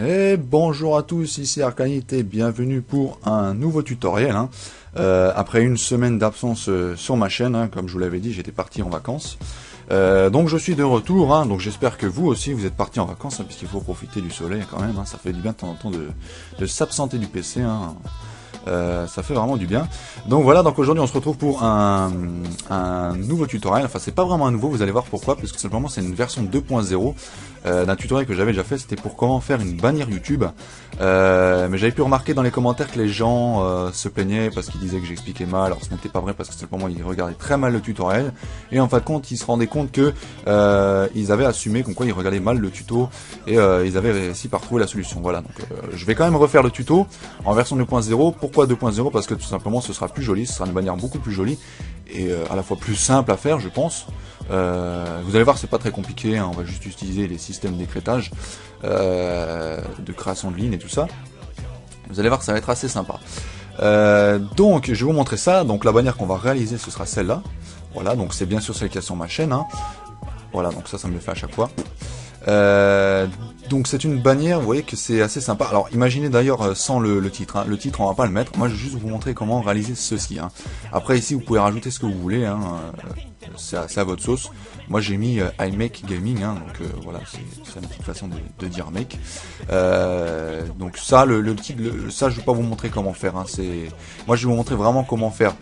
Et bonjour à tous, ici Arcanite et bienvenue pour un nouveau tutoriel. Après une semaine d'absence sur ma chaîne, comme je vous l'avais dit, j'étais parti en vacances. Donc je suis de retour, donc j'espère que vous aussi vous êtes partis en vacances, puisqu'il faut profiter du soleil quand même, ça fait du bien de temps en temps de s'absenter du PC. Ça fait vraiment du bien. Donc voilà, donc aujourd'hui on se retrouve pour un nouveau tutoriel. Enfin c'est pas vraiment un nouveau, vous allez voir pourquoi, parce que simplement c'est une version 2.0 d'un tutoriel que j'avais déjà fait. C'était pour comment faire une bannière YouTube, mais j'avais pu remarquer dans les commentaires que les gens se plaignaient parce qu'ils disaient que j'expliquais mal. Alors ce n'était pas vrai, parce que simplement ils regardaient très mal le tutoriel, et en fin de compte ils se rendaient compte que ils avaient assumé comme quoi ils regardaient mal le tuto, et ils avaient réussi par trouver la solution. Voilà, donc je vais quand même refaire le tuto en version 2.0. Pourquoi 2.0? Parce que tout simplement ce sera plus joli, ce sera une bannière beaucoup plus jolie et à la fois plus simple à faire, je pense. Vous allez voir, c'est pas très compliqué, on va juste utiliser les systèmes d'écrêtage, de création de lignes et tout ça. Vous allez voir, ça va être assez sympa. Donc je vais vous montrer ça. Donc la bannière qu'on va réaliser, ce sera celle-là. Voilà, donc c'est bien sûr celle qui est sur ma chaîne. Voilà, donc ça me le fait à chaque fois. Donc c'est une bannière, vous voyez que c'est assez sympa. Alors imaginez d'ailleurs sans le titre, le titre on va pas le mettre, moi je vais juste vous montrer comment réaliser ceci. Après ici vous pouvez rajouter ce que vous voulez, c'est à votre sauce. Moi j'ai mis iMake Gaming, donc voilà, c'est une petite façon de dire make. Donc ça, ça je vais pas vous montrer comment faire, moi je vais vous montrer vraiment comment faire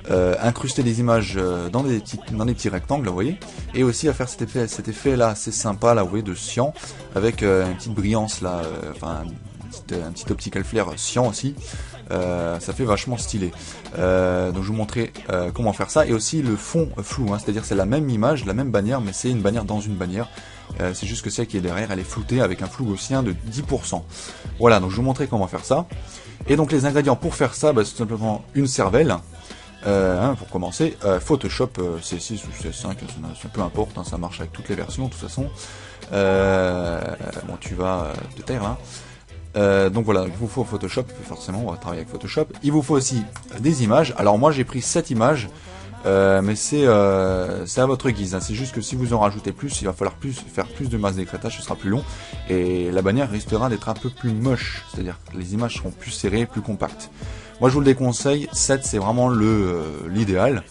incruster des images dans des petits rectangles, vous voyez, et aussi à faire cet effet là assez sympa là, vous voyez, de cyan, avec une petite brillance là, enfin un petit optical flare cyan aussi. Ça fait vachement stylé. Donc je vais vous montrer comment faire ça, et aussi le fond flou, c'est-à-dire c'est la même image, la même bannière, mais c'est une bannière dans une bannière. C'est juste que celle qui est derrière, elle est floutée avec un flou gaussien de 10%. Voilà, donc je vais vous montrer comment faire ça. Et donc les ingrédients pour faire ça, c'est tout simplement une cervelle. Pour commencer, Photoshop C6 ou C5, peu importe, ça marche avec toutes les versions de toute façon. Bon, tu vas te taire là. Donc voilà, il vous faut Photoshop, forcément on va travailler avec Photoshop. Il vous faut aussi des images. Alors moi j'ai pris 7 images, mais c'est à votre guise, c'est juste que si vous en rajoutez plus, il va falloir faire plus de masse d'écrêtage, ce sera plus long, et la bannière risquera d'être un peu plus moche, c'est-à-dire que les images seront plus serrées, plus compactes. Moi je vous le déconseille, 7 c'est vraiment l'idéal.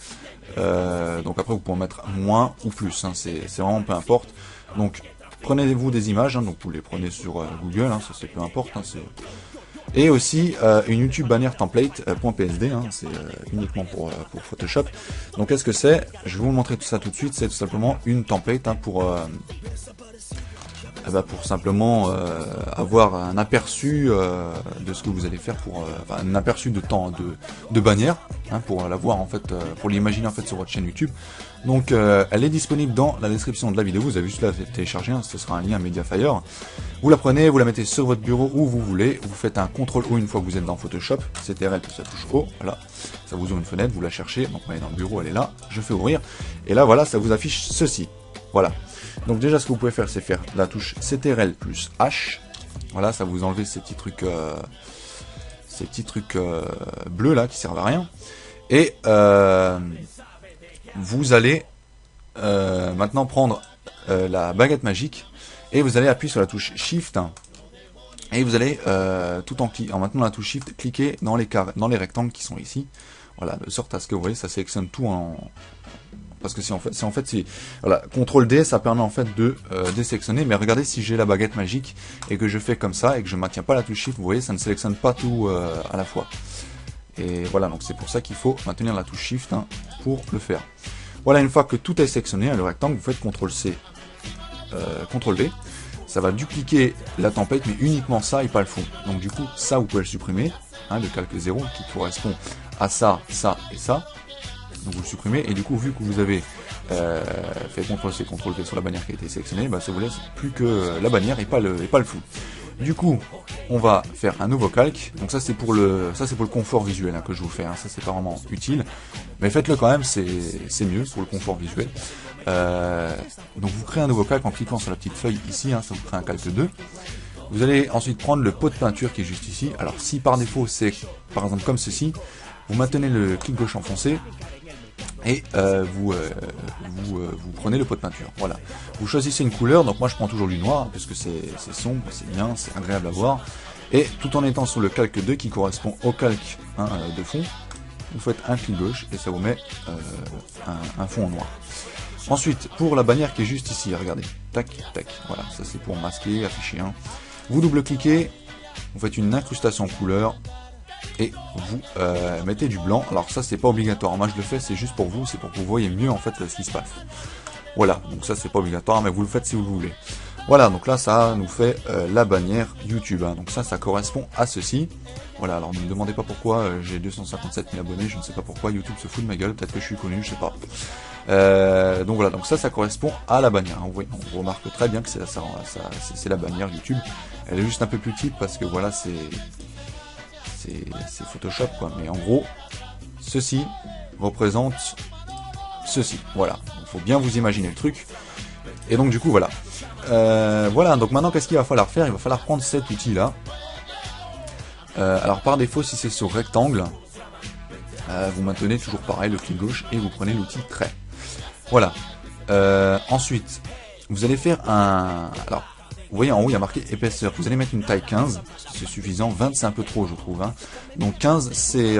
Donc après vous pouvez en mettre moins ou plus, c'est vraiment peu importe. Donc prenez-vous des images, donc vous les prenez sur Google, ça c'est peu importe. Et aussi une YouTube bannière template .psd, c'est uniquement pour Photoshop. Donc qu'est-ce que c'est? Je vais vous montrer tout ça tout de suite. C'est tout simplement une template pour simplement avoir un aperçu de ce que vous allez faire, un aperçu de temps de bannière, pour l'avoir en fait, pour l'imaginer en fait sur votre chaîne YouTube. Donc elle est disponible dans la description de la vidéo, vous avez juste à la télécharger, ce sera un lien Mediafire. Vous la prenez, vous la mettez sur votre bureau où vous voulez, vous faites un CTRL O une fois que vous êtes dans Photoshop, CTRL puis ça touche O, voilà, ça vous ouvre une fenêtre, vous la cherchez, donc elle est dans le bureau, elle est là, je fais ouvrir, et là voilà, ça vous affiche ceci, voilà. Donc déjà ce que vous pouvez faire, c'est faire la touche CTRL plus H, voilà, ça vous enlevez ces petits trucs bleus là qui servent à rien, et vous allez maintenant prendre la baguette magique, et vous allez appuyer sur la touche Shift, et vous allez en maintenant la touche Shift, cliquer dans les rectangles qui sont ici, voilà, de sorte à ce que vous voyez, ça sélectionne tout parce que voilà, CTRL D, ça permet en fait de désélectionner. Mais regardez, si j'ai la baguette magique et que je fais comme ça et que je ne maintiens pas la touche Shift, vous voyez, ça ne sélectionne pas tout à la fois. Et voilà, donc c'est pour ça qu'il faut maintenir la touche Shift pour le faire. Voilà, une fois que tout est sélectionné, le rectangle, vous faites CTRL C, CTRL V. Ça va dupliquer la template, mais uniquement ça et pas le fond. Donc du coup, ça vous pouvez le supprimer, le calque 0 qui correspond à ça, ça et ça. Donc vous le supprimez, et du coup vu que vous avez fait CTRL C, CTRL V sur la bannière qui a été sélectionnée, ça vous laisse plus que la bannière et pas le flou. Du coup on va faire un nouveau calque. Donc ça c'est pour le confort visuel que je vous fais, ça c'est pas vraiment utile, mais faites-le quand même, c'est mieux pour le confort visuel. Donc vous créez un nouveau calque en cliquant sur la petite feuille ici, ça vous crée un calque 2. Vous allez ensuite prendre le pot de peinture qui est juste ici. Alors si par défaut c'est par exemple comme ceci, vous maintenez le clic gauche enfoncé, Et vous prenez le pot de peinture. Voilà. Vous choisissez une couleur, donc moi je prends toujours du noir, puisque c'est sombre, c'est bien, c'est agréable à voir. Et tout en étant sur le calque 2 qui correspond au calque de fond, vous faites un clic gauche et ça vous met un fond en noir. Ensuite, pour la bannière qui est juste ici, regardez, tac, tac, voilà, ça c'est pour masquer, afficher. Vous double-cliquez, vous faites une incrustation couleur et vous mettez du blanc. Alors ça c'est pas obligatoire, moi je le fais, c'est juste pour vous, c'est pour que vous voyez mieux en fait ce qui se passe. Voilà, donc ça c'est pas obligatoire, mais vous le faites si vous le voulez. Voilà, donc là ça nous fait la bannière YouTube, donc ça correspond à ceci. Voilà, alors ne me demandez pas pourquoi j'ai 257 000 abonnés, je ne sais pas pourquoi, YouTube se fout de ma gueule, peut-être que je suis connu, je sais pas. Donc voilà, donc ça correspond à la bannière. On remarque très bien que c'est la bannière YouTube. Elle est juste un peu plus petite parce que voilà, c'est Photoshop quoi. Mais en gros, ceci représente ceci. Voilà, il faut bien vous imaginer le truc. Et donc du coup voilà. Voilà, donc maintenant qu'est-ce qu'il va falloir faire? Il va falloir prendre cet outil là. Alors par défaut, si c'est sur rectangle, vous maintenez toujours pareil le clic gauche et vous prenez l'outil trait. Voilà. Ensuite, vous allez faire un... Alors, vous voyez en haut, il y a marqué épaisseur. Vous allez mettre une taille 15, c'est suffisant. 20, c'est un peu trop, je trouve. Donc 15, c'est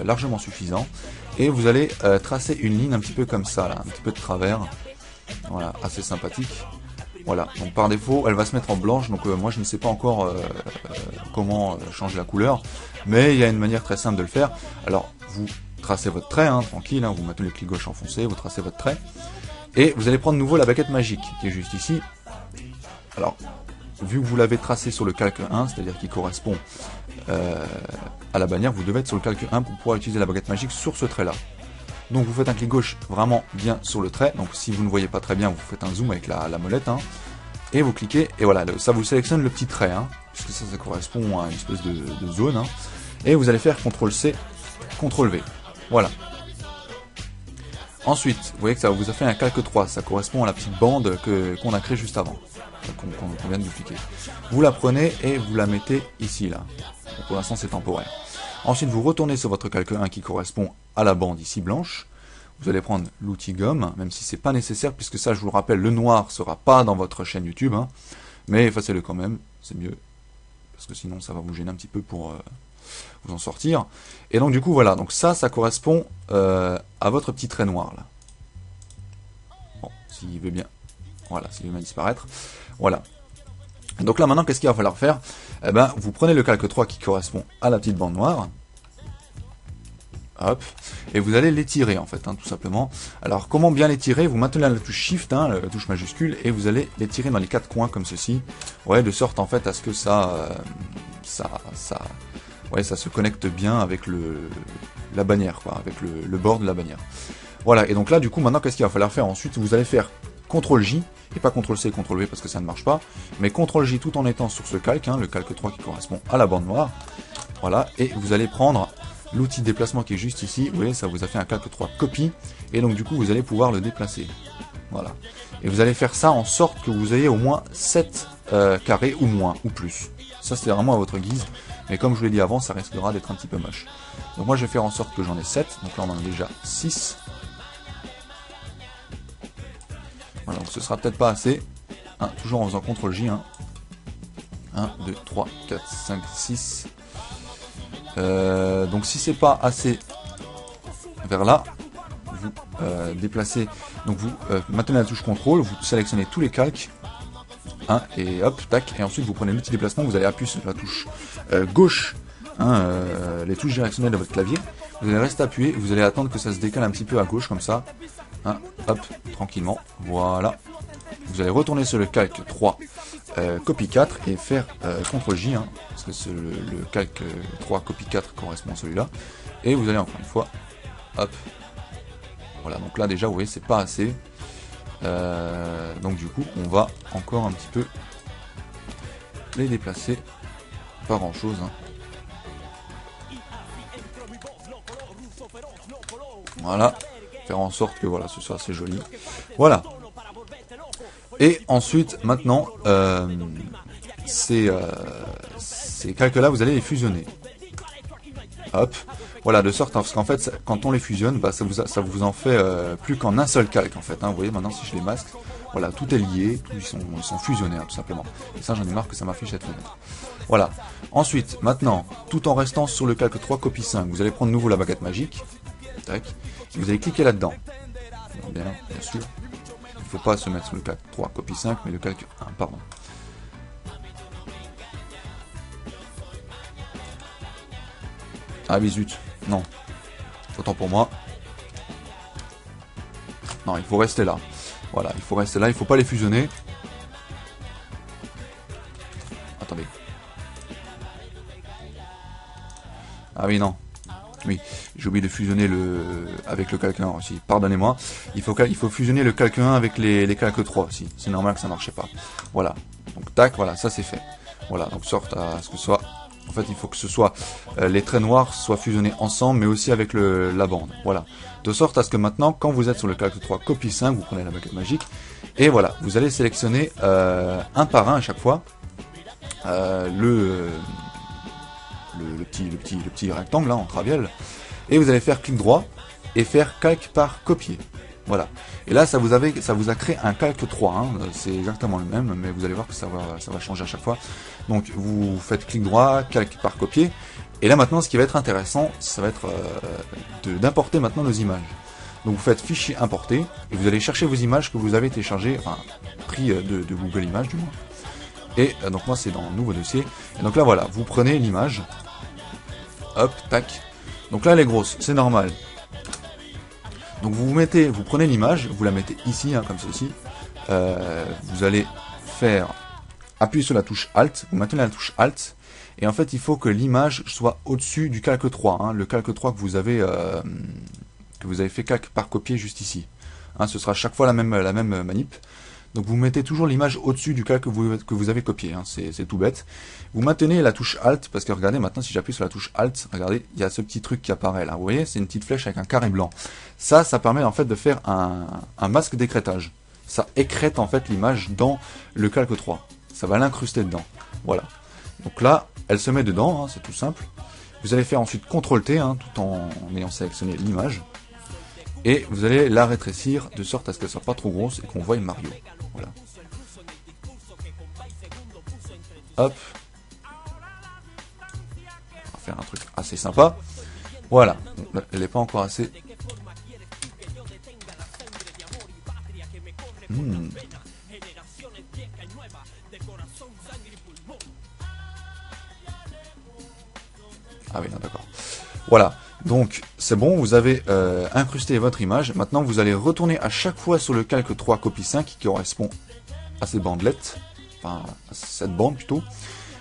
largement suffisant. Et vous allez tracer une ligne un petit peu comme ça, là, un petit peu de travers. Voilà, assez sympathique. Voilà, donc par défaut, elle va se mettre en blanche. Donc moi, je ne sais pas encore comment changer la couleur. Mais il y a une manière très simple de le faire. Alors, vous tracez votre trait, tranquille, vous mettez le clic gauche enfoncé, vous tracez votre trait, et vous allez prendre de nouveau la baguette magique, qui est juste ici. Alors, vu que vous l'avez tracé sur le calque 1, c'est-à-dire qui correspond à la bannière, vous devez être sur le calque 1 pour pouvoir utiliser la baguette magique sur ce trait-là. Donc vous faites un clic gauche vraiment bien sur le trait, donc si vous ne voyez pas très bien, vous faites un zoom avec la molette, et vous cliquez, et voilà, ça vous sélectionne le petit trait, puisque ça correspond à une espèce de zone, et vous allez faire CTRL-C, CTRL-V. Voilà. Ensuite, vous voyez que ça vous a fait un calque 3, ça correspond à la petite bande qu'on a créée juste avant, qu'on vient de dupliquer. Vous la prenez et vous la mettez ici, là. Donc, pour l'instant, c'est temporaire. Ensuite, vous retournez sur votre calque 1 qui correspond à la bande ici blanche. Vous allez prendre l'outil gomme, même si c'est pas nécessaire, puisque ça, je vous le rappelle, le noir sera pas dans votre chaîne YouTube, mais effacez-le quand même, c'est mieux, parce que sinon ça va vous gêner un petit peu pour vous en sortir. Et donc du coup voilà, donc ça correspond à votre petit trait noir là. Bon, s'il veut bien, voilà, s'il veut bien disparaître, voilà. Donc là maintenant qu'est-ce qu'il va falloir faire? Eh ben vous prenez le calque 3 qui correspond à la petite bande noire, hop, et vous allez l'étirer en fait, tout simplement. Alors comment bien l'étirer? Vous maintenez la touche Shift, la touche majuscule, et vous allez l'étirer dans les quatre coins comme ceci, ouais, de sorte en fait à ce que ça se connecte bien avec la bannière, quoi, avec le bord de la bannière. Voilà, et donc là du coup maintenant qu'est-ce qu'il va falloir faire ensuite? Vous allez faire CTRL-J, et pas CTRL-C et CTRL-V parce que ça ne marche pas, mais CTRL-J tout en étant sur ce calque, le calque 3 qui correspond à la bande noire. Voilà, et vous allez prendre l'outil de déplacement qui est juste ici, vous voyez, ça vous a fait un calque 3 copie, et donc du coup vous allez pouvoir le déplacer. Voilà. Et vous allez faire ça en sorte que vous ayez au moins 7 carrés ou moins, ou plus. Ça c'est vraiment à votre guise, mais comme je vous l'ai dit avant, ça risquera d'être un petit peu moche. Donc moi je vais faire en sorte que j'en ai 7, donc là on en a déjà 6. Voilà, donc ce sera peut-être pas assez, toujours en faisant CTRL-J, 1, 2, 3, 4, 5, 6... donc si c'est pas assez vers là, vous déplacez, donc vous maintenez la touche CTRL, vous sélectionnez tous les calques, et hop, tac, et ensuite vous prenez l'outil déplacement, vous allez appuyer sur la touche gauche, les touches directionnelles de votre clavier, vous allez rester appuyé, vous allez attendre que ça se décale un petit peu à gauche comme ça, hop, tranquillement, voilà. Vous allez retourner sur le calque 3, copie 4 et faire CTRL-J, parce que le calque 3 copie 4 correspond à celui-là. Et vous allez encore une fois, hop, voilà, donc là déjà vous voyez c'est pas assez. Donc du coup on va encore un petit peu les déplacer, pas grand chose. Voilà, faire en sorte que voilà ce soit assez joli. Voilà. Et ensuite, maintenant, ces calques-là, vous allez les fusionner. Hop, Voilà, de sorte, parce qu'en fait, quand on les fusionne, bah, ça vous en fait plus qu'en un seul calque, en fait. Hein. Vous voyez, maintenant, si je les masque, voilà, tout est lié, ils sont fusionnés, hein, tout simplement. Et ça, j'en ai marre que ça m'affiche cette fenêtre. Voilà. Ensuite, maintenant, tout en restant sur le calque 3, copie 5, vous allez prendre de nouveau la baguette magique. Tac. Et vous allez cliquer là-dedans. Bien sûr. Il ne faut pas se mettre sur le calque 3, copie 5, mais le calque 1, pardon. Ah oui, zut. Non. Autant pour moi. Non, il faut rester là. Voilà, il faut rester là, il faut pas les fusionner. Attendez. Ah oui, non. Oui, j'ai oublié de fusionner avec le calque 1 aussi. Pardonnez-moi. Il faut fusionner le calque 1 avec les calques 3 aussi. C'est normal que ça marchait pas. Voilà. Donc tac, voilà, ça c'est fait. Voilà, donc sorte à ce que ce soit. En fait, il faut que ce soit les traits noirs soient fusionnés ensemble, mais aussi avec la bande. Voilà. De sorte à ce que maintenant, quand vous êtes sur le calque 3 copie 5, vous prenez la baguette magique. Et voilà, vous allez sélectionner un par un à chaque fois le petit rectangle là en traviole. Et vous allez faire clic droit et faire calque par copier. Voilà. Et là, ça vous a créé un calque 3. Hein. C'est exactement le même, mais vous allez voir que ça va changer à chaque fois. Donc, vous faites clic droit, calque par copier. Et là, maintenant, ce qui va être intéressant, ça va être d'importer maintenant nos images. Donc, vous faites fichier importer et vous allez chercher vos images que vous avez téléchargées, enfin, pris de Google Images du moins. Et donc, moi, c'est dans nouveau dossier. Et donc là, voilà, vous prenez l'image. Hop, tac. Donc là, elle est grosse, c'est normal. Donc vous prenez l'image, vous la mettez ici, hein, comme ceci. Vous allez appuyer sur la touche Alt, vous maintenez la touche Alt, et en fait il faut que l'image soit au-dessus du calque 3, hein, le calque 3 que vous avez fait calque par copier juste ici. Hein, ce sera chaque fois la même manip. Donc vous mettez toujours l'image au-dessus du calque que vous avez copié, hein, c'est tout bête. Vous maintenez la touche Alt, parce que regardez maintenant si j'appuie sur la touche Alt, regardez, il y a ce petit truc qui apparaît là, vous voyez, c'est une petite flèche avec un carré blanc. Ça permet en fait de faire un masque d'écrêtage. Ça écrète en fait l'image dans le calque 3. Ça va l'incruster dedans, voilà. Donc là, elle se met dedans, hein, c'est tout simple. Vous allez faire ensuite CTRL-T, hein, tout en ayant sélectionné l'image. Et vous allez la rétrécir de sorte à ce qu'elle soit pas trop grosse et qu'on voie Mario. Voilà. Hop. On va faire un truc assez sympa. Voilà. Donc, elle n'est pas encore assez. Ah oui, non, d'accord. Voilà. Donc, c'est bon, vous avez incrusté votre image. Maintenant, vous allez retourner à chaque fois sur le calque 3 copie 5 qui correspond à ces bandelettes. Enfin, à cette bande plutôt.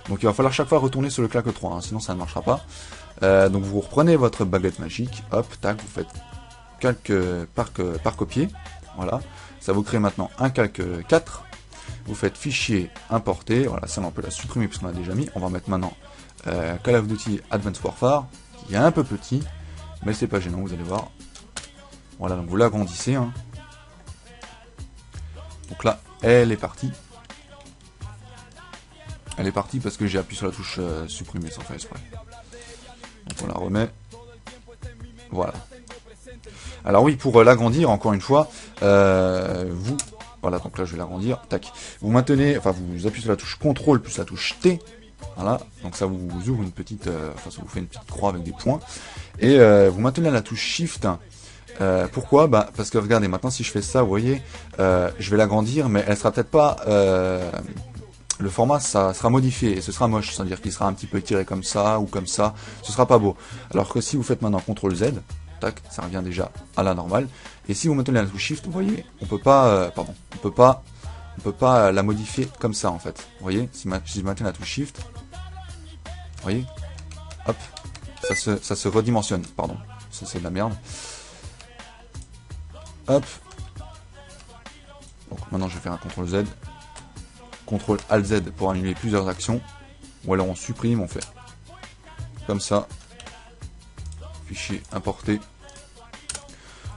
Donc, il va falloir chaque fois retourner sur le calque 3, hein, sinon ça ne marchera pas. Donc, vous reprenez votre baguette magique. Hop, tac, vous faites calque par copier. Voilà. Ça vous crée maintenant un calque 4. Vous faites fichier importer. Voilà, ça on peut la supprimer puisqu'on a déjà mis. On va mettre maintenant Call of Duty Advanced Warfare. Il est un peu petit, mais c'est pas gênant, vous allez voir. Voilà, donc vous l'agrandissez. Hein. Donc là, elle est partie. Elle est partie parce que j'ai appuyé sur la touche supprimer sans faire exprès. Donc on la remet. Voilà. Alors oui, pour l'agrandir, encore une fois, voilà, donc là je vais l'agrandir. Tac. Vous maintenez, enfin vous appuyez sur la touche CTRL plus la touche T. Voilà, donc ça vous ouvre une petite, enfin ça vous fait une petite croix avec des points. Et vous maintenez la touche Shift. Pourquoi? Bah parce que regardez, maintenant si je fais ça, vous voyez, je vais l'agrandir, mais elle sera peut-être pas, le format ça sera modifié et ce sera moche, c'est-à-dire qu'il sera un petit peu étiré comme ça ou comme ça, ce sera pas beau. Alors que si vous faites maintenant CTRL Z, tac, ça revient déjà à la normale. Et si vous maintenez la touche Shift, vous voyez, on peut pas, on peut pas la modifier comme ça en fait. Vous voyez, si je maintiens la touche Shift, vous voyez, hop, ça se redimensionne, pardon, ça c'est de la merde. Hop. Donc maintenant je vais faire un CTRL Z. CTRL ALT Z pour annuler plusieurs actions. Ou alors on supprime, on fait comme ça. Fichier importé.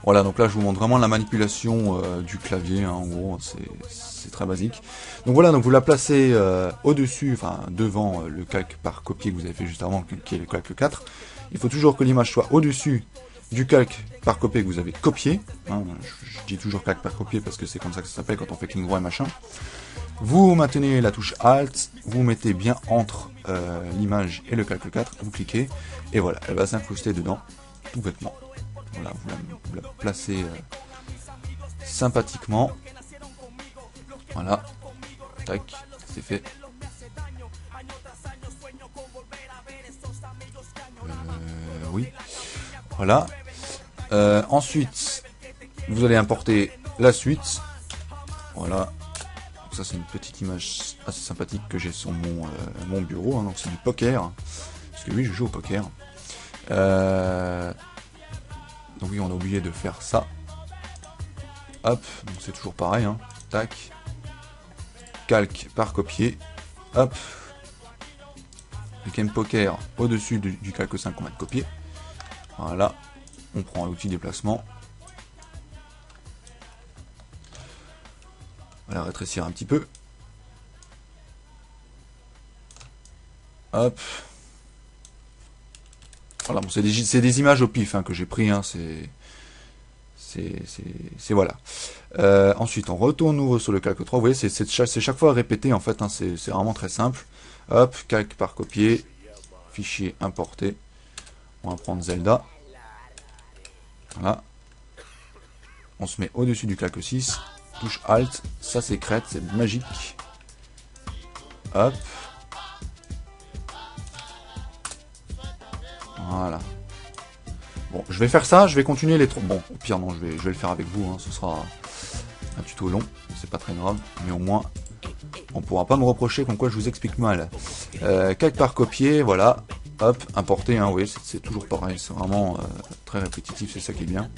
Voilà, donc là je vous montre vraiment la manipulation du clavier, hein, en gros, c'est très basique. Donc voilà, donc vous la placez au-dessus, enfin devant le calque par copier que vous avez fait juste avant, qui est le calque 4. Il faut toujours que l'image soit au-dessus du calque par copier que vous avez copié. Hein, je dis toujours calque par copier parce que c'est comme ça que ça s'appelle quand on fait clic droit et machin. Vous maintenez la touche Alt, vous mettez bien entre l'image et le calque 4, vous cliquez, et voilà, elle va s'incruster dedans, tout bêtement. Voilà, vous la placez sympathiquement. Voilà, tac, c'est fait. Oui, voilà. Ensuite, vous allez importer la suite. Voilà. Ça c'est une petite image assez sympathique que j'ai sur mon bureau, hein, donc c'est du poker, parce que oui je joue au poker. Donc oui on a oublié de faire ça. Hop, donc c'est toujours pareil, hein. Tac. Calque par copier. Hop. Le game poker au-dessus du calque 5 qu'on vient de copier. Voilà. On prend l'outil déplacement. On va rétrécir un petit peu. Hop. Voilà, bon, c'est des images au pif hein, que j'ai pris. Hein, c'est voilà. Ensuite, on retourne nouveau sur le calque 3. Vous voyez, c'est chaque fois répété en fait. Hein, c'est vraiment très simple. Hop, calque par copier. Fichier importé. On va prendre Zelda. Voilà. On se met au-dessus du calque 6. Touche Alt, ça sécrète, c'est magique. Hop. Voilà. Bon, je vais faire ça, je vais continuer les trois. Bon, au pire non, je vais le faire avec vous, hein, ce sera un tuto long, c'est pas très grave, mais au moins on pourra pas me reprocher comme quoi je vous explique mal. Calque par copier, voilà. Hop, importer, hein, oui, c'est toujours pareil, c'est vraiment très répétitif, c'est ça qui est bien.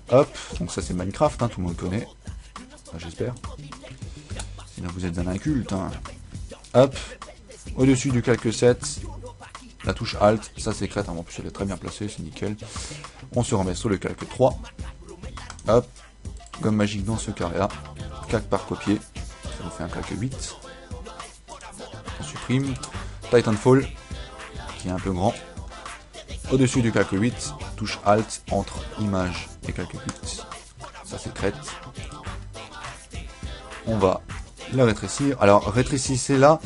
Hop, donc ça c'est Minecraft, hein, tout le monde connaît. J'espère. Sinon vous êtes un inculte. Hein. Hop, au-dessus du calque 7, la touche Alt, ça sécrète, hein, en plus elle est très bien placée, c'est nickel. On se remet sur le calque 3. Hop, gomme magique dans ce carré-là. Calque par copier, ça nous fait un calque 8. On supprime. Titanfall, qui est un peu grand. Au-dessus du calque 8, touche Alt entre image et calque 8. Ça sécrète. On va la rétrécir. Alors rétrécissez là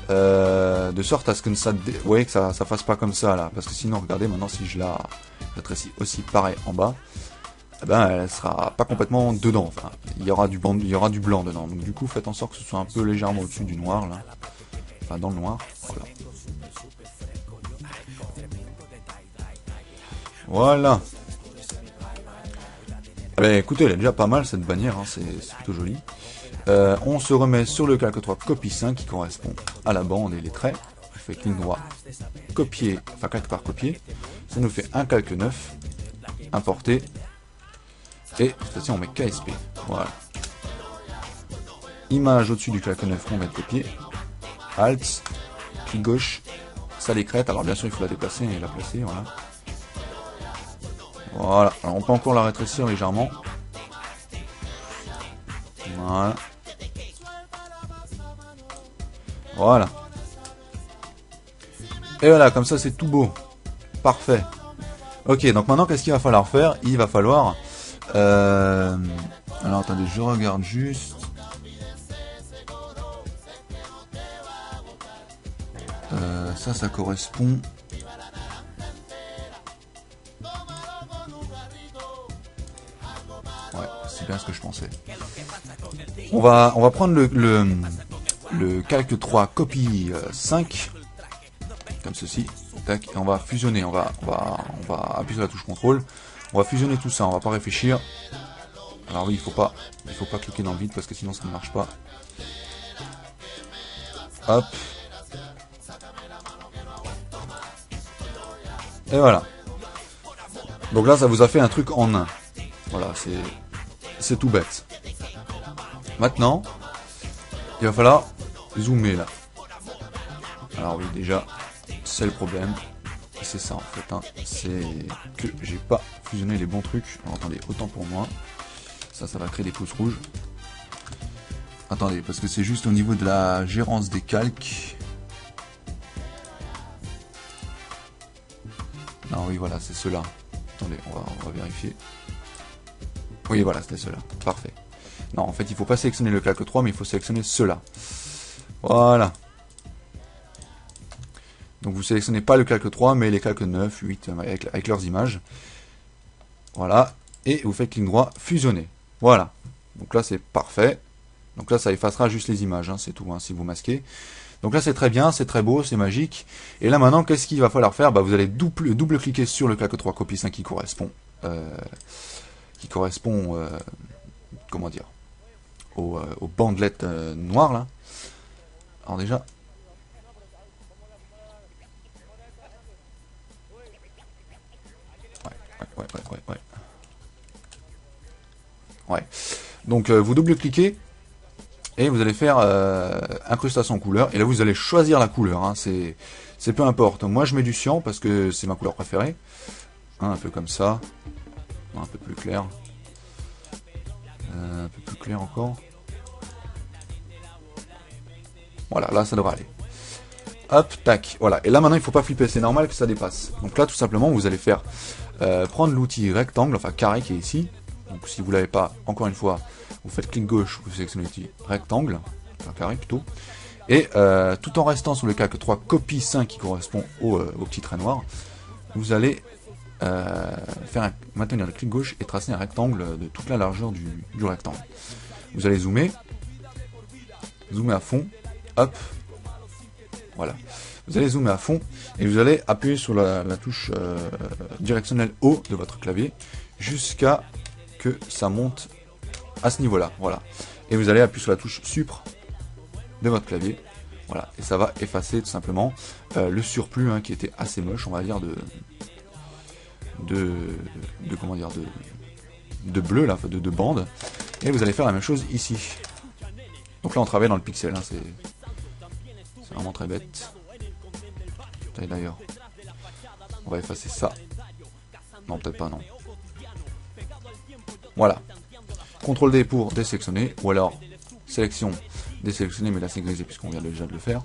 de sorte à ce que ça, ouais, que ça fasse pas comme ça là, parce que sinon regardez maintenant si je la rétrécis aussi pareil en bas, eh ben elle sera pas complètement dedans. Enfin, il y aura du blanc dedans. Donc du coup faites en sorte que ce soit un peu légèrement au-dessus du noir là, enfin dans le noir. Voilà. Voilà. Eh ben, écoutez, elle est déjà pas mal cette bannière, hein, c'est plutôt joli. On se remet sur le calque 3 copie 5 qui correspond à la bande et les traits. On fait clic droit, copier, enfin calque par copier. Ça nous fait un calque 9, importer. Et cette fois-ci on met KSP. Voilà. Image au-dessus du calque 9 qu'on vient de copier. Alt, clic gauche, ça l'écrète. Alors bien sûr il faut la déplacer et la placer, voilà. Voilà, alors on peut encore la rétrécir légèrement. Voilà. Voilà. Et voilà, comme ça c'est tout beau. Parfait. Ok, donc maintenant qu'est-ce qu'il va falloir faire? Il va falloir... Alors attendez, je regarde juste... ça correspond... Ouais, c'est bien ce que je pensais. On va prendre le calque 3 copie 5 comme ceci, tac, et on va fusionner, on va appuyer sur la touche contrôle, on va fusionner tout ça, on va pas réfléchir. Alors oui, il faut pas cliquer dans le vide parce que sinon ça ne marche pas. Hop. Et voilà. Donc là ça vous a fait un truc en un. Voilà, c'est tout bête. Maintenant, il va falloir zoomer là. Alors oui, déjà, c'est le problème. c'est ça en fait, hein. C'est que j'ai pas fusionné les bons trucs. Alors, attendez, autant pour moi. Ça va créer des pouces rouges. Attendez, parce que c'est juste au niveau de la gérance des calques. Non, oui, voilà, c'est ceux-là. Attendez, on va vérifier. Oui, voilà, c'était ceux-là. Parfait. Non, en fait, il faut pas sélectionner le calque 3, mais il faut sélectionner ceux-là. Voilà. Donc, vous sélectionnez pas le calque 3, mais les calques 9, 8, avec leurs images. Voilà. Et vous faites clic droit, fusionner. Voilà. Donc là, c'est parfait. Donc là, ça effacera juste les images, hein, c'est tout, hein, si vous masquez. Donc là, c'est très bien, c'est très beau, c'est magique. Et là, maintenant, qu'est-ce qu'il va falloir faire? Bah, vous allez double-cliquer sur le calque 3 copie 5 qui correspond, comment dire, aux bandelettes noires, là. Alors déjà... Ouais. Donc, vous double-cliquez. Et vous allez faire incrustation couleur. Et là, vous allez choisir la couleur. Hein. C'est peu importe. Moi, je mets du cyan parce que c'est ma couleur préférée. Hein, un peu comme ça. Non, un peu plus clair. Un peu plus clair encore. Voilà, là, ça devrait aller. Hop, tac. Voilà. Et là, maintenant, il ne faut pas flipper. C'est normal que ça dépasse. Donc là, tout simplement, vous allez faire prendre l'outil rectangle, enfin carré qui est ici. Donc si vous ne l'avez pas, encore une fois, vous faites clic gauche, vous sélectionnez l'outil rectangle, enfin carré plutôt, et tout en restant sur le calque 3 copie 5 qui correspond au petit trait noir, vous allez maintenir le clic gauche et tracer un rectangle de toute la largeur du rectangle. Vous allez zoomer à fond, hop, voilà. Vous allez zoomer à fond et vous allez appuyer sur la touche directionnelle haut de votre clavier jusqu'à que ça monte à ce niveau-là, voilà. Et vous allez appuyer sur la touche Supr de votre clavier, voilà. Et ça va effacer tout simplement le surplus hein, qui était assez moche, on va dire comment dire, de bleu là, de bande. Et vous allez faire la même chose ici. Donc là on travaille dans le pixel, hein, c'est vraiment très bête. D'ailleurs, on va effacer ça. Non, peut-être pas, non. Voilà. CTRL D pour désélectionner, ou alors sélection, désélectionner, mais là c'est grisé puisqu'on vient déjà de le faire.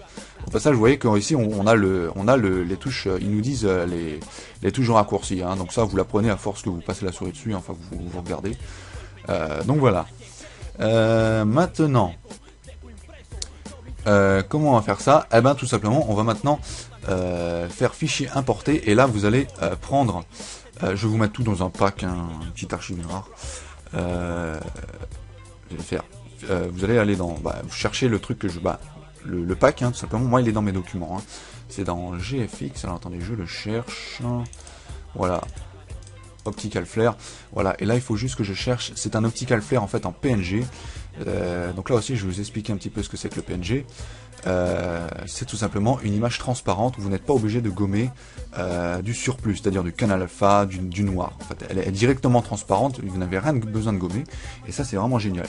Au passage, vous voyez qu'ici on a les touches, ils nous disent les touches en raccourci, hein, donc ça vous l'apprenez à force que vous passez la souris dessus, enfin vous regardez. Donc voilà. Maintenant, comment on va faire ça? Eh ben tout simplement, on va maintenant faire fichier importer, et là vous allez prendre, je vais vous mettre tout dans un pack, hein, un petit archive rare. Je vais faire. Vous allez aller dans, vous cherchez le truc que le pack, hein, tout simplement. Moi, il est dans mes documents. Hein. C'est dans GFX. Alors attendez, je le cherche. Voilà. Optical Flare. Voilà. Et là, il faut juste que je cherche. C'est un Optical Flare en fait en PNG. Donc là aussi, je vais vous expliquer un petit peu ce que c'est que le PNG. C'est tout simplement une image transparente où vous n'êtes pas obligé de gommer du surplus, c'est-à-dire du canal alpha, du noir. En fait, elle est directement transparente, vous n'avez rien besoin de gommer, et ça c'est vraiment génial.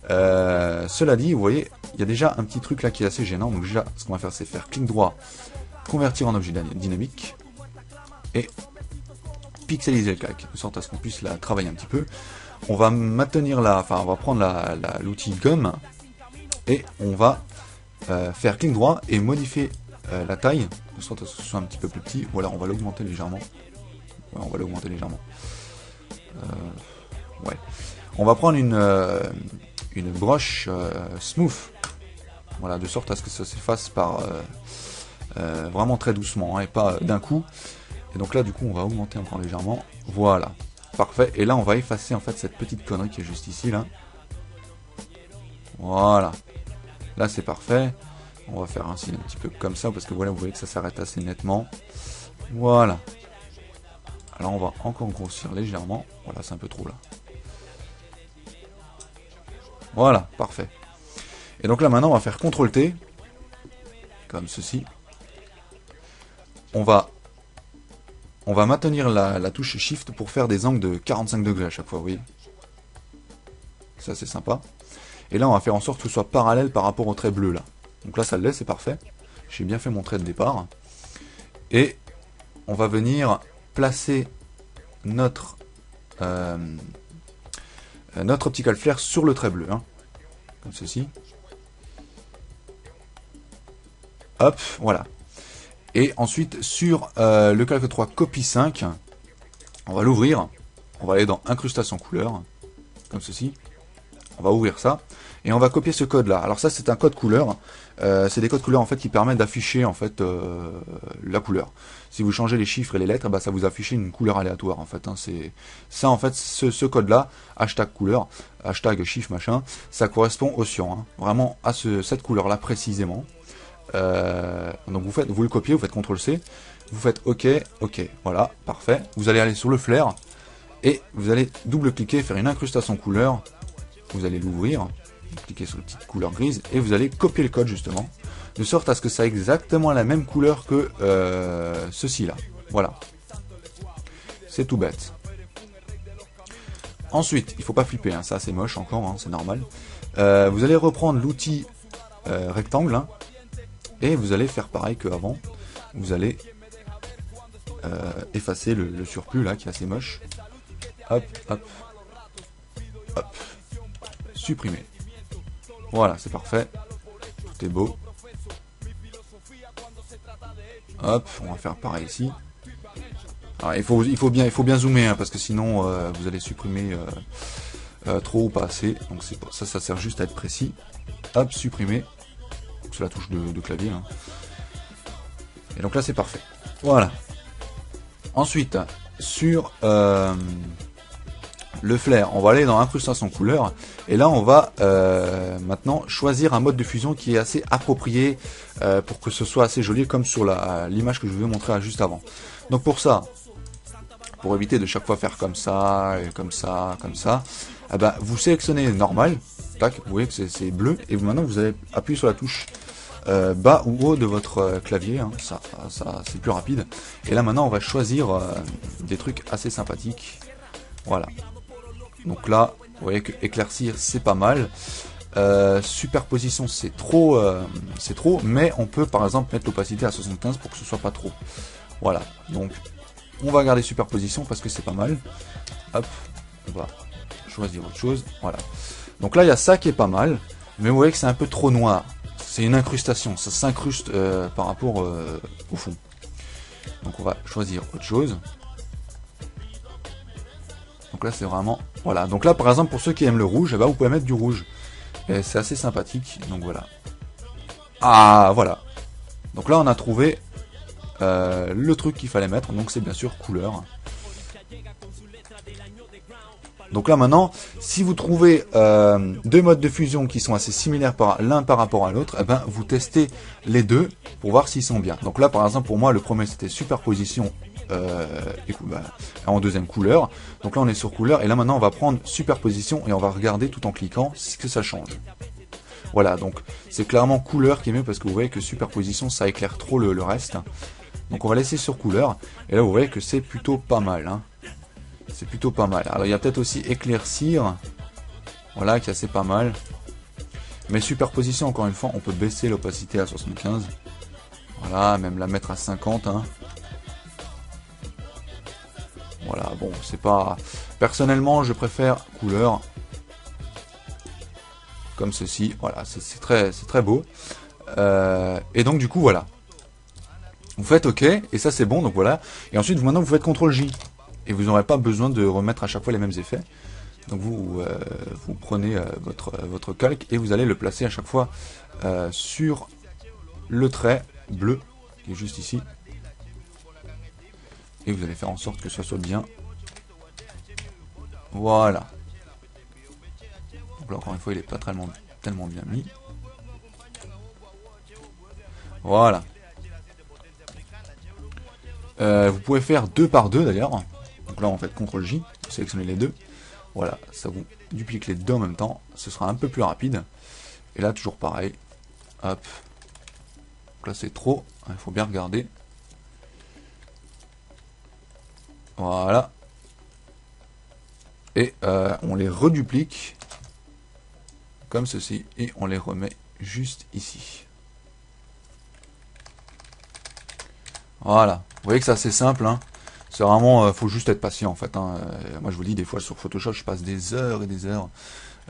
Cela dit, vous voyez, il y a déjà un petit truc là qui est assez gênant. Donc déjà, ce qu'on va faire, c'est faire clic droit, convertir en objet dynamique, et pixeliser le calque, de sorte à ce qu'on puisse la travailler un petit peu. On va maintenir on va prendre l'outil gomme, et on va faire clic droit et modifier la taille, de sorte à ce que ce soit un petit peu plus petit, ou alors on va l'augmenter légèrement. Ouais, on va l'augmenter légèrement. Ouais. On va prendre une broche smooth, voilà, de sorte à ce que ça s'efface par vraiment très doucement, hein, et pas d'un coup. Et donc là, du coup, on va augmenter encore légèrement. Voilà, parfait. Et là, on va effacer en fait cette petite connerie qui est juste ici, là. Voilà. Là, c'est parfait. On va faire un signe un petit peu comme ça, parce que voilà, vous voyez que ça s'arrête assez nettement. Voilà. Alors, on va encore grossir légèrement. Voilà, c'est un peu trop là. Voilà, parfait. Et donc là, maintenant, on va faire CTRL T. Comme ceci. On va maintenir la touche Shift pour faire des angles de 45 degrés à chaque fois, vous voyez. Ça, c'est sympa. Et là, on va faire en sorte que ce soit parallèle par rapport au trait bleu, là. Donc là, ça le laisse, c'est parfait. J'ai bien fait mon trait de départ. Et on va venir placer notre optical flare sur le trait bleu, hein, comme ceci. Hop, voilà. Et ensuite sur le calque 3 copie 5, on va l'ouvrir, on va aller dans incrustation couleur, comme ceci. On va ouvrir ça et on va copier ce code là. Alors ça c'est un code couleur, c'est des codes couleurs en fait qui permettent d'afficher en fait la couleur. Si vous changez les chiffres et les lettres, bah, ça vous affiche une couleur aléatoire en fait, hein. C'est ça en fait, ce code là, hashtag couleur, hashtag chiffre machin, ça correspond au cyan, hein, vraiment à cette couleur là précisément. Donc vous le copiez, vous faites CTRL-C, vous faites OK, OK, voilà, parfait. Vous allez aller sur le flare et vous allez double-cliquer, faire une incrustation couleur. Vous allez l'ouvrir, cliquez sur la petite couleur grise et vous allez copier le code justement, de sorte à ce que ça ait exactement la même couleur que ceci là. Voilà, c'est tout bête. Ensuite, il faut pas flipper, hein, ça c'est moche encore, hein, c'est normal. Vous allez reprendre l'outil rectangle, hein, et vous allez faire pareil qu'avant. Vous allez effacer le surplus là qui est assez moche. Hop, hop, hop. Supprimer. Voilà, c'est parfait. Tout est beau. Hop, on va faire pareil ici. Alors, il faut bien zoomer, hein, parce que sinon vous allez supprimer trop ou pas assez. Donc ça sert juste à être précis. Hop, supprimer. C'est la touche de clavier. Hein. Et donc là c'est parfait. Voilà. Ensuite, sur le flare, on va aller dans incrustation couleur et là on va maintenant choisir un mode de fusion qui est assez approprié pour que ce soit assez joli comme sur l'image que je vous ai montré juste avant. Donc pour ça, pour éviter de chaque fois faire comme ça, et comme ça, eh ben, vous sélectionnez normal, tac, vous voyez que c'est bleu et maintenant vous allez appuyer sur la touche bas ou haut de votre clavier, hein, ça c'est plus rapide. Et là maintenant on va choisir des trucs assez sympathiques. Voilà. Donc là, vous voyez que éclaircir c'est pas mal. Superposition c'est trop, mais on peut par exemple mettre l'opacité à 75 pour que ce soit pas trop. Voilà. Donc on va garder superposition parce que c'est pas mal. Hop, on va choisir autre chose. Voilà. Donc là il y a ça qui est pas mal, mais vous voyez que c'est un peu trop noir. C'est une incrustation, ça s'incruste par rapport au fond. Donc on va choisir autre chose. Donc là c'est vraiment... Voilà, donc là par exemple pour ceux qui aiment le rouge, eh ben, vous pouvez mettre du rouge. Et c'est assez sympathique, donc voilà. Ah voilà. Donc là on a trouvé le truc qu'il fallait mettre, donc c'est bien sûr couleur. Donc là maintenant, si vous trouvez deux modes de fusion qui sont assez similaires l'un par rapport à l'autre, eh ben, vous testez les deux pour voir s'ils sont bien. Donc là par exemple pour moi le premier c'était superposition en deuxième couleur. Donc là on est sur couleur et là maintenant on va prendre superposition et on va regarder tout en cliquant ce que ça change. Voilà, donc c'est clairement couleur qui est mieux parce que vous voyez que superposition ça éclaire trop le reste. Donc on va laisser sur couleur et là vous voyez que c'est plutôt pas mal, hein. C'est plutôt pas mal. Alors il y a peut-être aussi éclaircir, voilà, qui est assez pas mal. Mais superposition, encore une fois, on peut baisser l'opacité à 75. Voilà, même la mettre à 50, hein. Voilà, bon, c'est pas... Personnellement, je préfère couleur. Comme ceci, voilà, c'est très beau. Et donc du coup, voilà. Vous faites OK, et ça c'est bon, donc voilà. Et ensuite, maintenant, vous faites CTRL-J. Et vous n'aurez pas besoin de remettre à chaque fois les mêmes effets. Donc vous prenez votre calque et vous allez le placer à chaque fois sur le trait bleu qui est juste ici. Et vous allez faire en sorte que ça soit bien. Voilà. Donc là encore une fois il n'est pas tellement bien mis. Voilà. Vous pouvez faire 2 par 2 d'ailleurs. Donc là on fait CTRL-J, vous sélectionnez les deux. Voilà, ça vous duplique les deux en même temps, ce sera un peu plus rapide. Et là toujours pareil. Hop. Donc là c'est trop, il faut bien regarder. Voilà. Et on les reduplique comme ceci et on les remet juste ici. Voilà. voyez que c'est assez simple, hein. C'est vraiment, faut juste être patient en fait, hein. Moi je vous dis, des fois sur Photoshop, je passe des heures et des heures,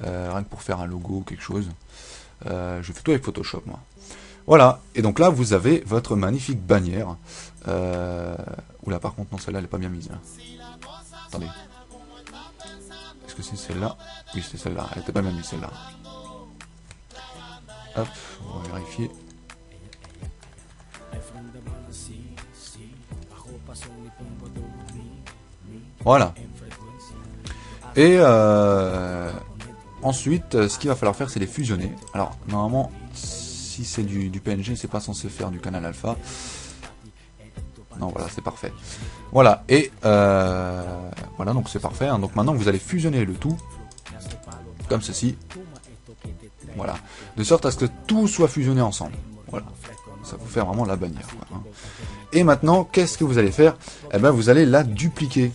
rien que pour faire un logo ou quelque chose. Je fais tout avec Photoshop, moi. Voilà, et donc là, vous avez votre magnifique bannière. Oula, par contre, non, celle-là, elle est pas bien mise. Hein. Attendez. Est-ce que c'est celle-là? Oui, c'est celle-là, elle était pas bien mise, celle-là. Hop, on va vérifier. Voilà. Et ensuite, ce qu'il va falloir faire, c'est les fusionner. Alors, normalement, si c'est du PNG, c'est pas censé faire du canal alpha. Non, voilà, c'est parfait. Voilà, et voilà, donc c'est parfait. Hein. Donc maintenant, vous allez fusionner le tout, comme ceci. Voilà, de sorte à ce que tout soit fusionné ensemble. Voilà, ça vous fait vraiment la bannière. Quoi, hein. Et maintenant, qu'est-ce que vous allez faire? Eh ben, vous allez la dupliquer.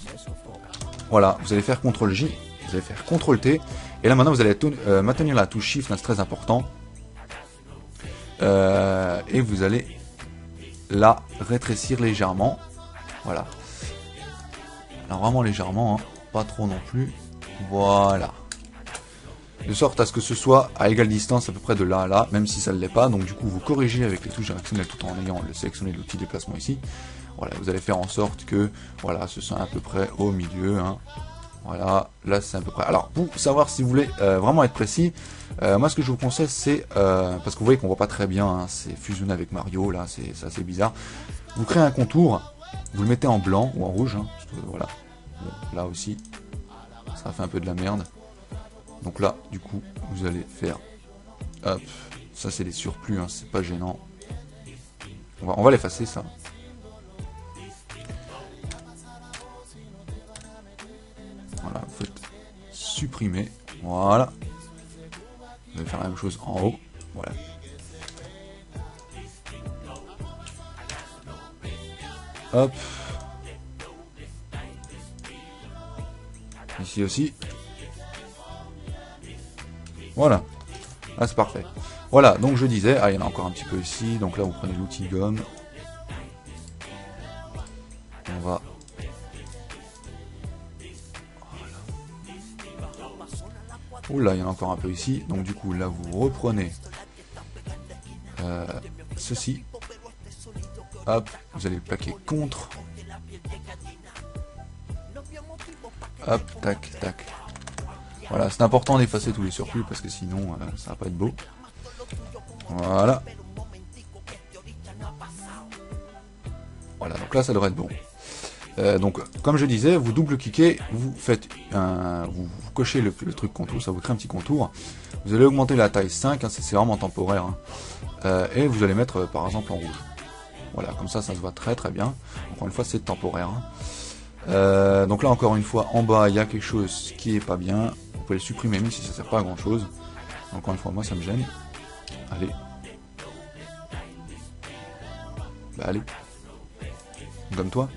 Voilà, vous allez faire CTRL-J, vous allez faire CTRL-T, et là maintenant vous allez maintenir la touche Shift, c'est très important, et vous allez la rétrécir légèrement, voilà, alors vraiment légèrement, hein, pas trop non plus, voilà, de sorte à ce que ce soit à égale distance à peu près de là à là, même si ça ne l'est pas, donc du coup vous corrigez avec les touches directionnelles tout en ayant sélectionné l'outil déplacement ici. Voilà, vous allez faire en sorte que, voilà, ce soit à peu près au milieu, hein. Voilà, là c'est à peu près. Alors, pour savoir si vous voulez vraiment être précis, moi ce que je vous conseille c'est, parce que vous voyez qu'on voit pas très bien, hein, c'est fusionné avec Mario, là c'est assez bizarre. Vous créez un contour, vous le mettez en blanc ou en rouge, hein, parce que, voilà, bon, là aussi, ça fait un peu de la merde. Donc là, du coup, vous allez faire, hop, ça c'est les surplus, hein, c'est pas gênant. On va l'effacer ça. Voilà, vous faites supprimer, voilà. Vous allez faire la même chose en haut, voilà. Hop. Ici aussi. Voilà. Là c'est parfait. Voilà, donc je disais, ah il y en a encore un petit peu ici, donc là vous prenez l'outil gomme. On va... Oula, il y en a encore un peu ici. Donc du coup, là, vous reprenez ceci. Hop, vous allez le plaquer contre. Hop, tac, tac. Voilà, c'est important d'effacer tous les surplus parce que sinon, ça va pas être beau. Voilà. Voilà, donc là, ça devrait être bon. Donc, comme je disais, vous double-cliquez, vous faites vous cochez le truc contour, ça vous crée un petit contour. Vous allez augmenter la taille 5, hein, c'est vraiment temporaire, hein, et vous allez mettre par exemple en rouge. Voilà, comme ça se voit très très bien. Encore une fois, c'est temporaire. Hein. Donc là, encore une fois, en bas, il y a quelque chose qui est pas bien. Vous pouvez le supprimer même si ça sert pas à grand chose. Encore une fois, moi, ça me gêne. Allez. Bah allez. Comme toi.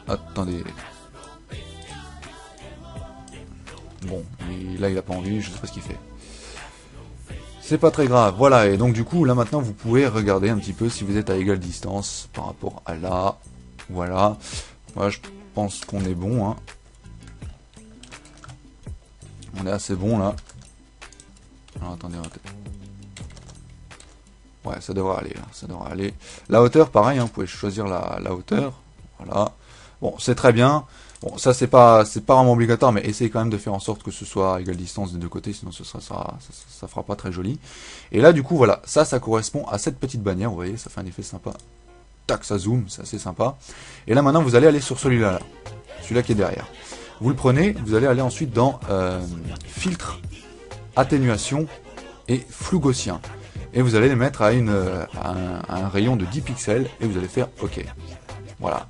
Attendez. Bon, là il a pas envie, je sais pas ce qu'il fait. C'est pas très grave, voilà, et donc du coup, là maintenant vous pouvez regarder un petit peu si vous êtes à égale distance par rapport à là. Voilà. Moi je pense qu'on est bon, hein. On est assez bon là. Alors attendez, ouais, ça devrait aller, là, ça devrait aller. La hauteur, pareil, hein, vous pouvez choisir la hauteur. Voilà. Bon, c'est très bien. Bon, ça c'est pas vraiment obligatoire, mais essayez quand même de faire en sorte que ce soit à égale distance des deux côtés, sinon ça fera pas très joli. Et là, du coup, voilà, ça correspond à cette petite bannière, vous voyez, ça fait un effet sympa. Tac, ça zoom, c'est assez sympa. Et là, maintenant, vous allez aller sur celui-là, celui-là qui est derrière. Vous le prenez, vous allez aller ensuite dans filtre, atténuation et flou gaussien. Et vous allez les mettre à un rayon de 10 pixels et vous allez faire OK. Voilà.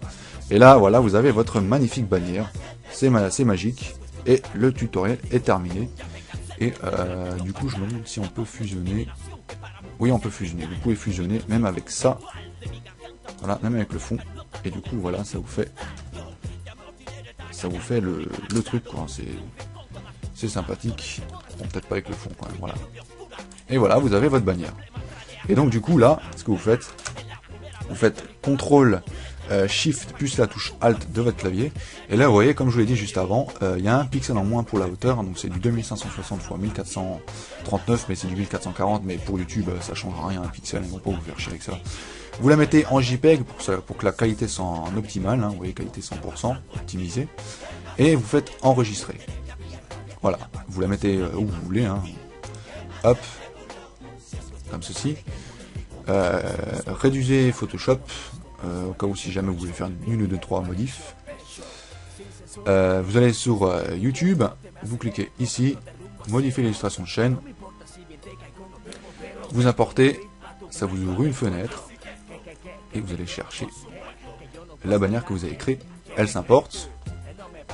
Et là, voilà, vous avez votre magnifique bannière. C'est magique. Et le tutoriel est terminé. Et du coup, je me demande si on peut fusionner. Oui, on peut fusionner. Vous pouvez fusionner même avec ça. Voilà, même avec le fond. Et du coup, voilà, ça vous fait le truc, quoi. C'est sympathique. Bon, peut-être pas avec le fond, quoi. Voilà. Et voilà, vous avez votre bannière. Et donc, du coup, là, ce que vous faites, vous faites CTRL Shift plus la touche Alt de votre clavier, et là vous voyez, comme je vous l'ai dit juste avant, il y a un pixel en moins pour la hauteur, donc c'est du 2560 x 1439, mais c'est du 1440, mais pour YouTube ça changera rien, un pixel, ils vont pas vous faire chier avec ça. Vous la mettez en JPEG pour que la qualité soit en optimale, hein, vous voyez, qualité 100%, optimisée, et vous faites enregistrer. Voilà, vous la mettez où vous voulez, hein. Hop, comme ceci. Réduisez Photoshop, au cas où si jamais vous voulez faire une ou deux, trois modifs. Vous allez sur YouTube, vous cliquez ici, modifier l'illustration de chaîne, vous importez, ça vous ouvre une fenêtre, et vous allez chercher la bannière que vous avez créée, elle s'importe.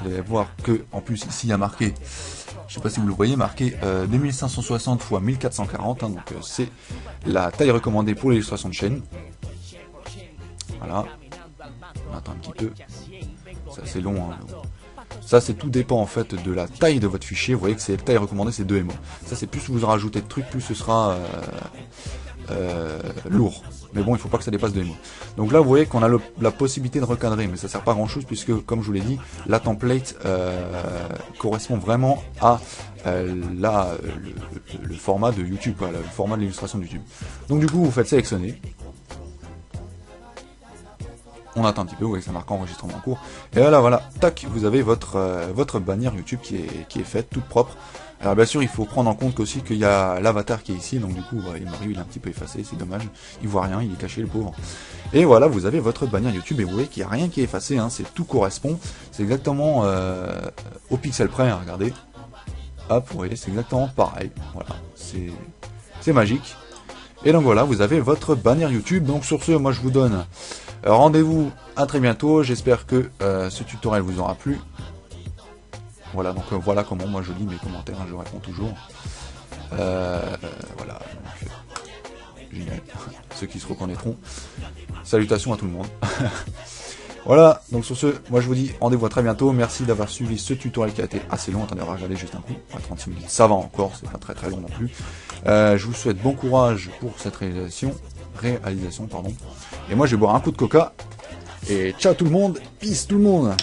Vous allez voir que, en plus, ici il y a marqué, je sais pas si vous le voyez, marqué 2560 x 1440, hein, donc c'est la taille recommandée pour l'illustration de chaîne. Voilà, on attend un petit peu, c'est assez long, hein. Ça c'est tout dépend en fait de la taille de votre fichier. Vous voyez que c'est la taille recommandée, c'est 2 MO. Ça c'est plus vous rajoutez de trucs, plus ce sera lourd. Mais bon, il faut pas que ça dépasse 2 MO. Donc là vous voyez qu'on a la possibilité de recadrer, mais ça sert pas à grand chose puisque, comme je vous l'ai dit, la template correspond vraiment à le format de YouTube, quoi, le format de l'illustration de YouTube. Donc du coup vous faites sélectionner. On attend un petit peu, vous voyez que ça marque enregistrement en cours. Et là, voilà, tac, vous avez votre bannière YouTube qui est faite, toute propre. Alors bien sûr, il faut prendre en compte aussi qu'il y a l'avatar qui est ici, donc du coup, Mario il est un petit peu effacé, c'est dommage. Il voit rien, il est caché, le pauvre. Et voilà, vous avez votre bannière YouTube, et vous voyez qu'il n'y a rien qui est effacé, hein, c'est tout correspond. C'est exactement au pixel près, hein, regardez. Hop, vous voyez, c'est exactement pareil. Voilà, c'est magique. Et donc voilà, vous avez votre bannière YouTube. Donc sur ce, moi je vous donne rendez-vous à très bientôt. J'espère que ce tutoriel vous aura plu. Voilà, donc voilà comment moi je lis mes commentaires, hein, je réponds toujours. Voilà, donc, génial. Ceux qui se reconnaîtront. Salutations à tout le monde. Voilà, donc sur ce, moi je vous dis rendez-vous à très bientôt. Merci d'avoir suivi ce tutoriel qui a été assez long. Attendez, on va regarder juste un coup. 36 minutes, ça va encore, c'est pas très long non plus. Je vous souhaite bon courage pour cette réalisation, pardon. Et moi je vais boire un coup de coca. Et ciao tout le monde, peace tout le monde.